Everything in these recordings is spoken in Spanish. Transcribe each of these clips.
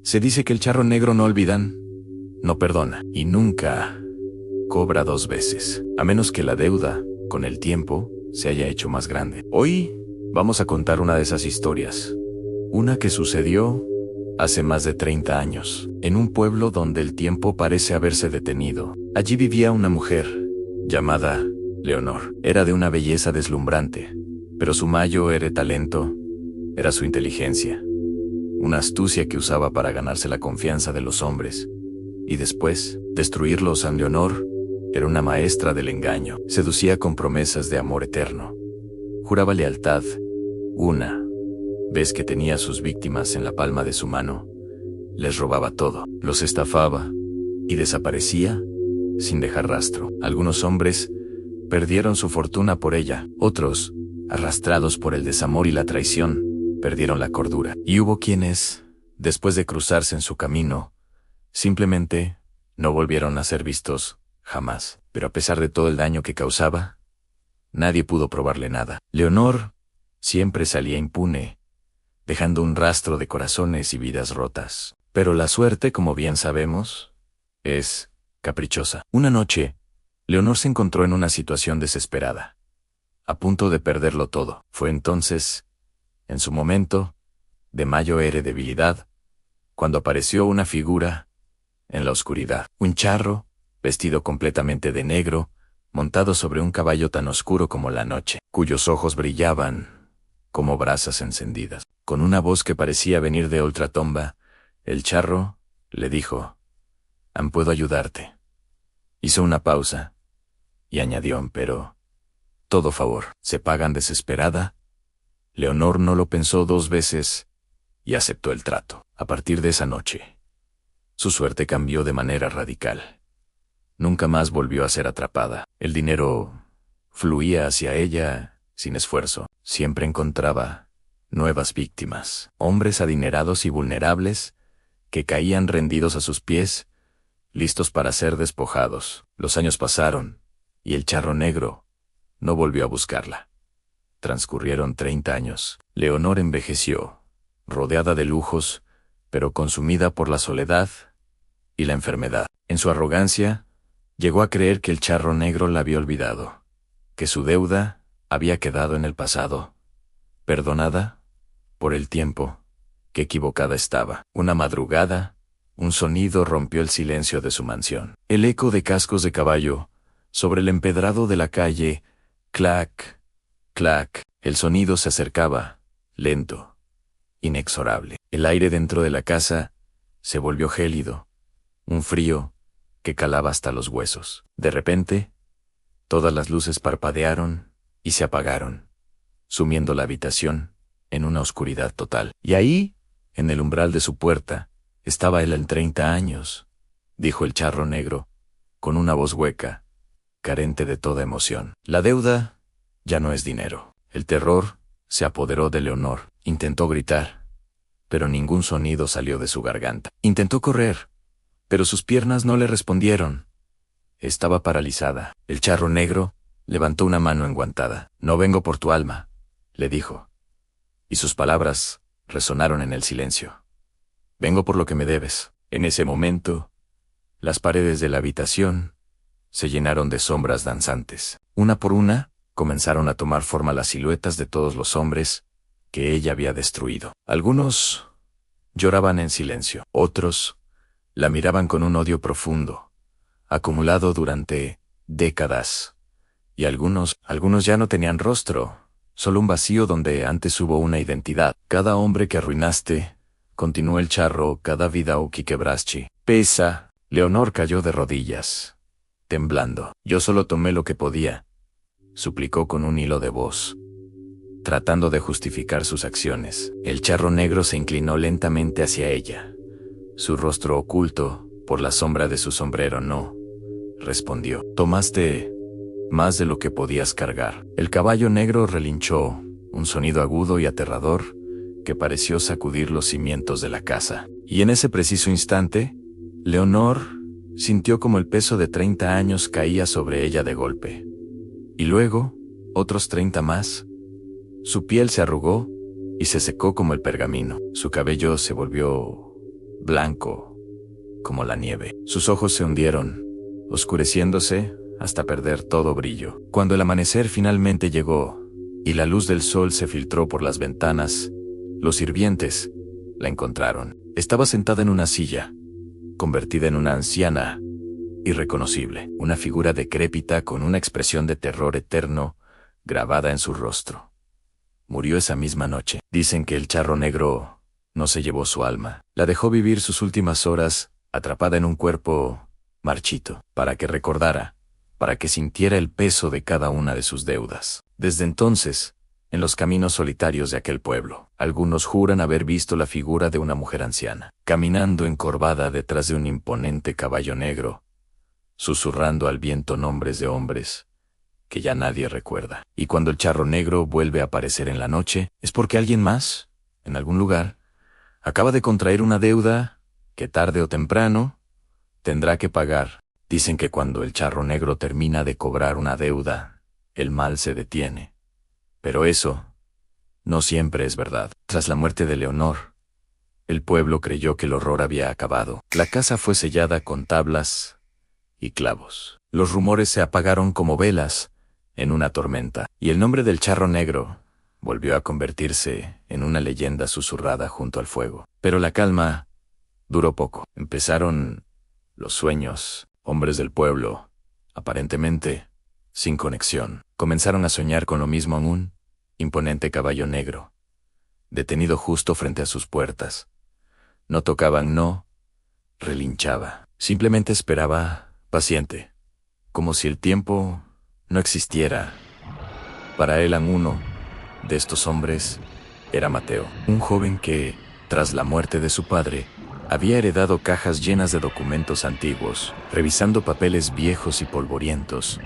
Se dice que el charro negro no olvidan, no perdona y nunca cobra dos veces, a menos que la deuda, con el tiempo, se haya hecho más grande. Hoy vamos a contar una de esas historias. Una que sucedió hace más de 30 años, en un pueblo donde el tiempo parece haberse detenido. Allí vivía una mujer llamada Leonor. Era de una belleza deslumbrante, pero su mayor talento era su inteligencia, una astucia que usaba para ganarse la confianza de los hombres y después destruirlos. Leonor era una maestra del engaño. Seducía con promesas de amor eterno. Juraba lealtad. Una vez que tenía a sus víctimas en la palma de su mano, les robaba todo, los estafaba y desaparecía sin dejar rastro. Algunos hombres perdieron su fortuna por ella. Otros, arrastrados por el desamor y la traición, perdieron la cordura. Y hubo quienes, después de cruzarse en su camino, simplemente no volvieron a ser vistos jamás. Pero a pesar de todo el daño que causaba, nadie pudo probarle nada. Leonor siempre salía impune, dejando un rastro de corazones y vidas rotas. Pero la suerte, como bien sabemos, es caprichosa. Una noche, Leonor se encontró en una situación desesperada, a punto de perderlo todo. Fue entonces, en su momento de mayor debilidad, cuando apareció una figura en la oscuridad. Un charro, vestido completamente de negro, montado sobre un caballo tan oscuro como la noche, cuyos ojos brillaban como brasas encendidas. Con una voz que parecía venir de ultratumba, el charro le dijo: «¿Puedo ayudarte?». Hizo una pausa y añadió: «Pero todo favor se pagan». Desesperada, Leonor no lo pensó dos veces y aceptó el trato. A partir de esa noche, su suerte cambió de manera radical. Nunca más volvió a ser atrapada. El dinero fluía hacia ella sin esfuerzo. Siempre encontraba nuevas víctimas, hombres adinerados y vulnerables que caían rendidos a sus pies, listos para ser despojados. Los años pasaron y el charro negro no volvió a buscarla. Transcurrieron 30 años. Leonor envejeció, rodeada de lujos, pero consumida por la soledad y la enfermedad. En su arrogancia, llegó a creer que el charro negro la había olvidado, que su deuda había quedado en el pasado, perdonada por el tiempo. Qué equivocada estaba. Una madrugada, un sonido rompió el silencio de su mansión. El eco de cascos de caballo sobre el empedrado de la calle. Clac, clac. El sonido se acercaba, lento, inexorable. El aire dentro de la casa se volvió gélido, un frío que calaba hasta los huesos. De repente, todas las luces parpadearon y se apagaron, sumiendo la habitación en una oscuridad total. Y ahí, en el umbral de su puerta, estaba él en 30 años, dijo el charro negro, con una voz hueca, carente de toda emoción. La deuda ya no es dinero. El terror se apoderó de Leonor. Intentó gritar, pero ningún sonido salió de su garganta. Intentó correr, pero sus piernas no le respondieron. Estaba paralizada. El charro negro levantó una mano enguantada. «No vengo por tu alma», le dijo, y sus palabras resonaron en el silencio. «Vengo por lo que me debes». En ese momento, las paredes de la habitación se llenaron de sombras danzantes. Una por una, comenzaron a tomar forma las siluetas de todos los hombres que ella había destruido. Algunos lloraban en silencio. Otros la miraban con un odio profundo, acumulado durante décadas. Y algunos ya no tenían rostro, solo un vacío donde antes hubo una identidad. «Cada hombre que arruinaste», continuó el charro, «cada vida que quebraste pesa». Leonor cayó de rodillas, temblando. «Yo solo tomé lo que podía», suplicó con un hilo de voz, tratando de justificar sus acciones. El charro negro se inclinó lentamente hacia ella, su rostro oculto por la sombra de su sombrero. «No», respondió. «Tomaste más de lo que podías cargar». El caballo negro relinchó, un sonido agudo y aterrador que pareció sacudir los cimientos de la casa. Y en ese preciso instante, Leonor sintió como el peso de 30 años caía sobre ella de golpe. Y luego, otros 30 más. Su piel se arrugó y se secó como el pergamino. Su cabello se volvió blanco como la nieve. Sus ojos se hundieron, oscureciéndose hasta perder todo brillo. Cuando el amanecer finalmente llegó y la luz del sol se filtró por las ventanas, los sirvientes la encontraron. Estaba sentada en una silla, convertida en una anciana irreconocible, una figura decrépita con una expresión de terror eterno grabada en su rostro. Murió esa misma noche. Dicen que el charro negro no se llevó su alma, la dejó vivir sus últimas horas atrapada en un cuerpo marchito, para que recordara, para que sintiera el peso de cada una de sus deudas. Desde entonces, en los caminos solitarios de aquel pueblo, algunos juran haber visto la figura de una mujer anciana, caminando encorvada detrás de un imponente caballo negro, susurrando al viento nombres de hombres que ya nadie recuerda. Y cuando el charro negro vuelve a aparecer en la noche, es porque alguien más, en algún lugar, acaba de contraer una deuda que tarde o temprano tendrá que pagar. Dicen que cuando el charro negro termina de cobrar una deuda, el mal se detiene. Pero eso no siempre es verdad. Tras la muerte de Leonor, el pueblo creyó que el horror había acabado. La casa fue sellada con tablas y clavos. Los rumores se apagaron como velas en una tormenta, y el nombre del charro negro volvió a convertirse en una leyenda susurrada junto al fuego. Pero la calma duró poco. Empezaron los sueños. Hombres del pueblo, aparentemente sin conexión, comenzaron a soñar con lo mismo en un imponente caballo negro, detenido justo frente a sus puertas. No tocaban, no relinchaba, simplemente esperaba, paciente, como si el tiempo no existiera. Para él, uno de estos hombres era Mateo, un joven que, tras la muerte de su padre, había heredado cajas llenas de documentos antiguos. Revisando papeles viejos y polvorientos,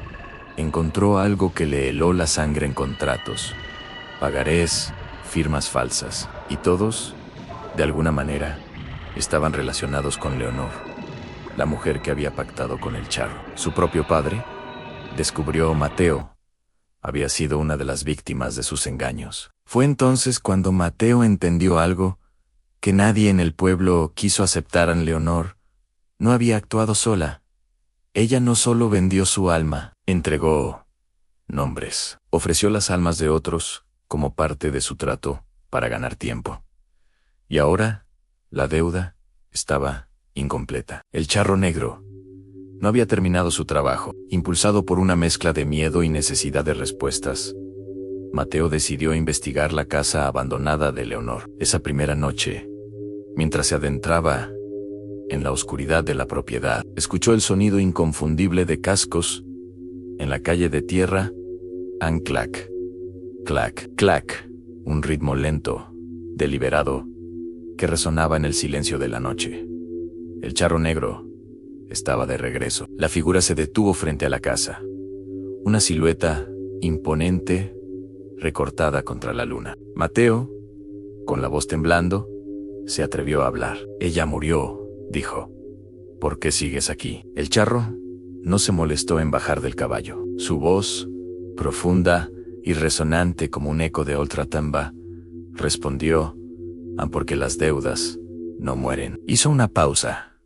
encontró algo que le heló la sangre en contratos, pagarés, firmas falsas, y todos, de alguna manera, estaban relacionados con Leonor, la mujer que había pactado con el charro. Su propio padre, descubrió Mateo, había sido una de las víctimas de sus engaños. Fue entonces cuando Mateo entendió algo que nadie en el pueblo quiso aceptar. En Leonor no había actuado sola. Ella no solo vendió su alma, entregó nombres, ofreció las almas de otros como parte de su trato para ganar tiempo. Y ahora, la deuda estaba incompleta. El charro negro no había terminado su trabajo. Impulsado por una mezcla de miedo y necesidad de respuestas, Mateo decidió investigar la casa abandonada de Leonor. Esa primera noche, mientras se adentraba en la oscuridad de la propiedad, escuchó el sonido inconfundible de cascos en la calle de tierra. Clac, clac, clac, un ritmo lento, deliberado, que resonaba en el silencio de la noche. El charro negro estaba de regreso. La figura se detuvo frente a la casa, una silueta imponente, recortada contra la luna. Mateo, con la voz temblando, se atrevió a hablar. Ella murió, dijo. ¿Por qué sigues aquí? El charro no se molestó en bajar del caballo. Su voz, profunda y resonante como un eco de ultratumba, respondió: porque las deudas no mueren. Hizo una pausa,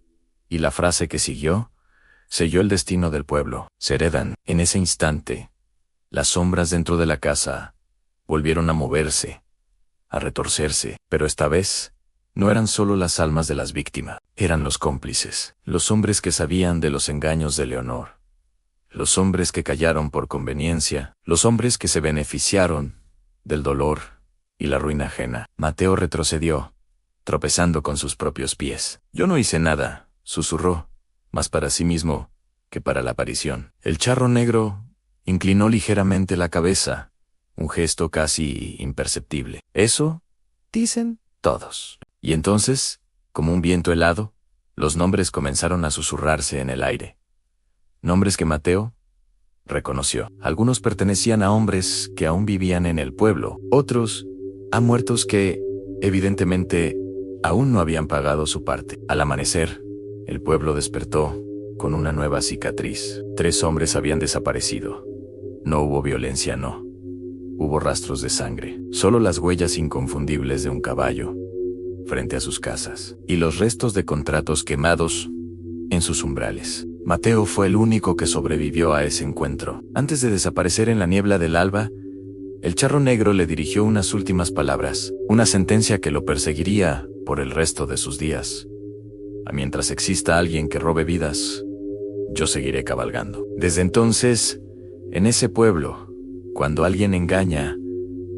y la frase que siguió selló el destino del pueblo. Se heredan. En ese instante, las sombras dentro de la casa volvieron a moverse, a retorcerse, pero esta vez no eran solo las almas de las víctimas, eran los cómplices, los hombres que sabían de los engaños de Leonor, los hombres que callaron por conveniencia, los hombres que se beneficiaron del dolor y la ruina ajena. Mateo retrocedió, tropezando con sus propios pies. Yo no hice nada, susurró, más para sí mismo que para la aparición. El charro negro inclinó ligeramente la cabeza, un gesto casi imperceptible. Eso dicen todos. Y entonces, como un viento helado, los nombres comenzaron a susurrarse en el aire. Nombres que Mateo reconoció. Algunos pertenecían a hombres que aún vivían en el pueblo, otros a muertos que, evidentemente, aún no habían pagado su parte. Al amanecer, el pueblo despertó con una nueva cicatriz. 3 hombres habían desaparecido. No hubo violencia, no. Hubo rastros de sangre, solo las huellas inconfundibles de un caballo, frente a sus casas, y los restos de contratos quemados en sus umbrales. Mateo fue el único que sobrevivió a ese encuentro. Antes de desaparecer en la niebla del alba, el charro negro le dirigió unas últimas palabras, una sentencia que lo perseguiría por el resto de sus días. Mientras exista alguien que robe vidas, yo seguiré cabalgando. Desde entonces, en ese pueblo, cuando alguien engaña,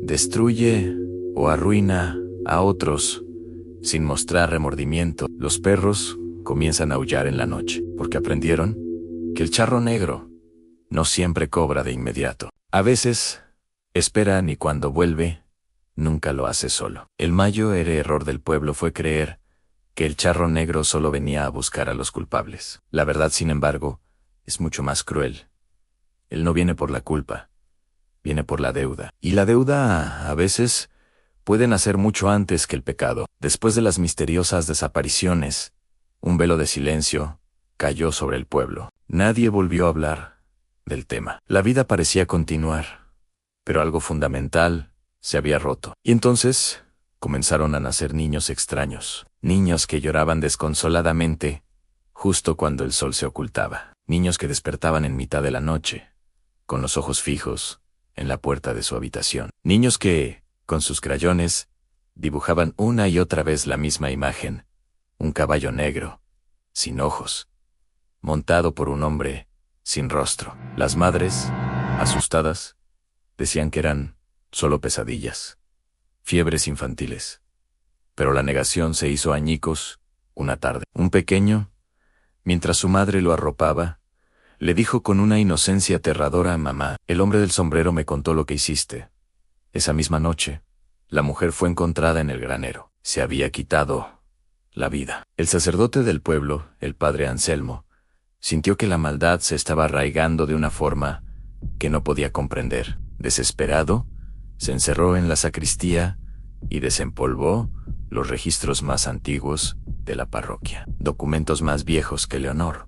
destruye o arruina a otros sin mostrar remordimiento, los perros comienzan a aullar en la noche, porque aprendieron que el charro negro no siempre cobra de inmediato. A veces esperan y cuando vuelve, nunca lo hace solo. El mayor error del pueblo fue creer que el charro negro solo venía a buscar a los culpables. La verdad, sin embargo, es mucho más cruel. Él no viene por la culpa, viene por la deuda. Y la deuda, a veces, puede nacer mucho antes que el pecado. Después de las misteriosas desapariciones, un velo de silencio cayó sobre el pueblo. Nadie volvió a hablar del tema. La vida parecía continuar, pero algo fundamental se había roto. Y entonces comenzaron a nacer niños extraños, niños que lloraban desconsoladamente justo cuando el sol se ocultaba, niños que despertaban en mitad de la noche, con los ojos fijos en la puerta de su habitación, niños que, con sus crayones, dibujaban una y otra vez la misma imagen, un caballo negro, sin ojos, montado por un hombre sin rostro. Las madres, asustadas, decían que eran solo pesadillas, fiebres infantiles. Pero la negación se hizo añicos una tarde. Un pequeño, mientras su madre lo arropaba, le dijo con una inocencia aterradora: «Mamá, el hombre del sombrero me contó lo que hiciste. Esa misma noche, la mujer fue encontrada en el granero. Se había quitado la vida». El sacerdote del pueblo, el padre Anselmo, sintió que la maldad se estaba arraigando de una forma que no podía comprender. Desesperado, se encerró en la sacristía y desempolvó los registros más antiguos de la parroquia, documentos más viejos que Leonor,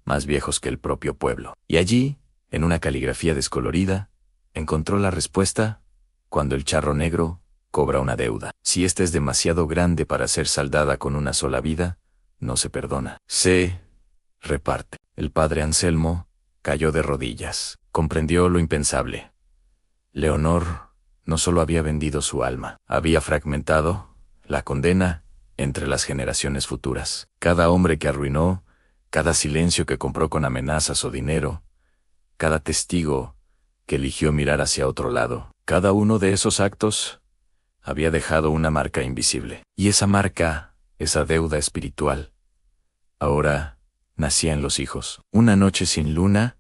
más viejos que el propio pueblo. Y allí, en una caligrafía descolorida, encontró la respuesta: cuando el charro negro cobra una deuda, si ésta es demasiado grande para ser saldada con una sola vida, no se perdona, se reparte. El padre Anselmo cayó de rodillas. Comprendió lo impensable. Leonor no solo había vendido su alma, había fragmentado la condena entre las generaciones futuras. Cada hombre que arruinó, cada silencio que compró con amenazas o dinero, cada testigo que eligió mirar hacia otro lado, cada uno de esos actos había dejado una marca invisible. Y esa marca, esa deuda espiritual, ahora nacía en los hijos. Una noche sin luna,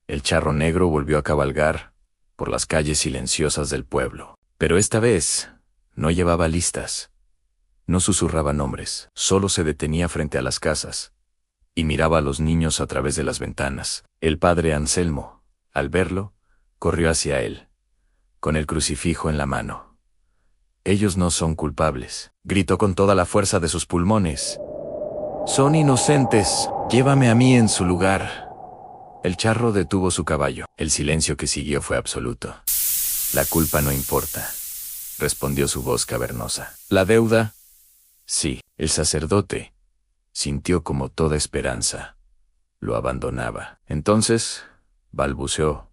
el charro negro volvió a cabalgar por las calles silenciosas del pueblo. Pero esta vez no llevaba listas, no susurraba nombres, solo se detenía frente a las casas y miraba a los niños a través de las ventanas. El padre Anselmo, al verlo, corrió hacia él, con el crucifijo en la mano. «Ellos no son culpables», gritó con toda la fuerza de sus pulmones. «Son inocentes, llévame a mí en su lugar». El charro detuvo su caballo. El silencio que siguió fue absoluto. «La culpa no importa», respondió su voz cavernosa. «La deuda, sí». El sacerdote sintió como toda esperanza lo abandonaba. Entonces, balbuceó: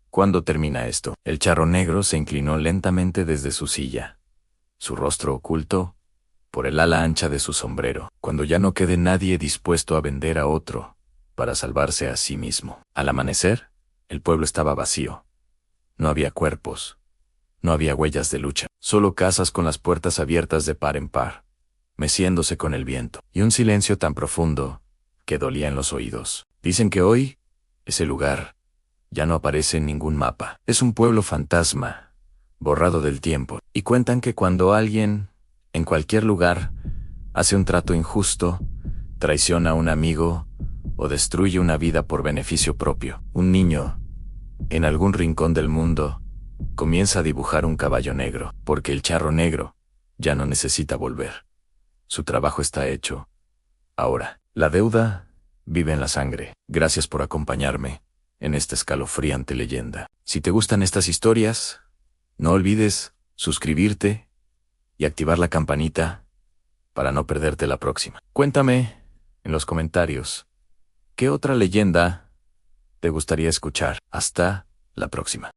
«¿Cuándo termina esto?». El charro negro se inclinó lentamente desde su silla, su rostro oculto por el ala ancha de su sombrero. «Cuando ya no quede nadie dispuesto a vender a otro para salvarse a sí mismo». Al amanecer, el pueblo estaba vacío. No había cuerpos, no había huellas de lucha, solo casas con las puertas abiertas de par en par, meciéndose con el viento, y un silencio tan profundo que dolía en los oídos. Dicen que hoy, ese lugar ya no aparece en ningún mapa. Es un pueblo fantasma, borrado del tiempo, y cuentan que cuando alguien, en cualquier lugar, hace un trato injusto, traiciona a un amigo o destruye una vida por beneficio propio, un niño, en algún rincón del mundo, comienza a dibujar un caballo negro, porque el charro negro ya no necesita volver. Su trabajo está hecho. Ahora, la deuda vive en la sangre. Gracias por acompañarme en esta escalofriante leyenda. Si te gustan estas historias, no olvides suscribirte y activar la campanita para no perderte la próxima. Cuéntame en los comentarios, ¿qué otra leyenda te gustaría escuchar? Hasta la próxima.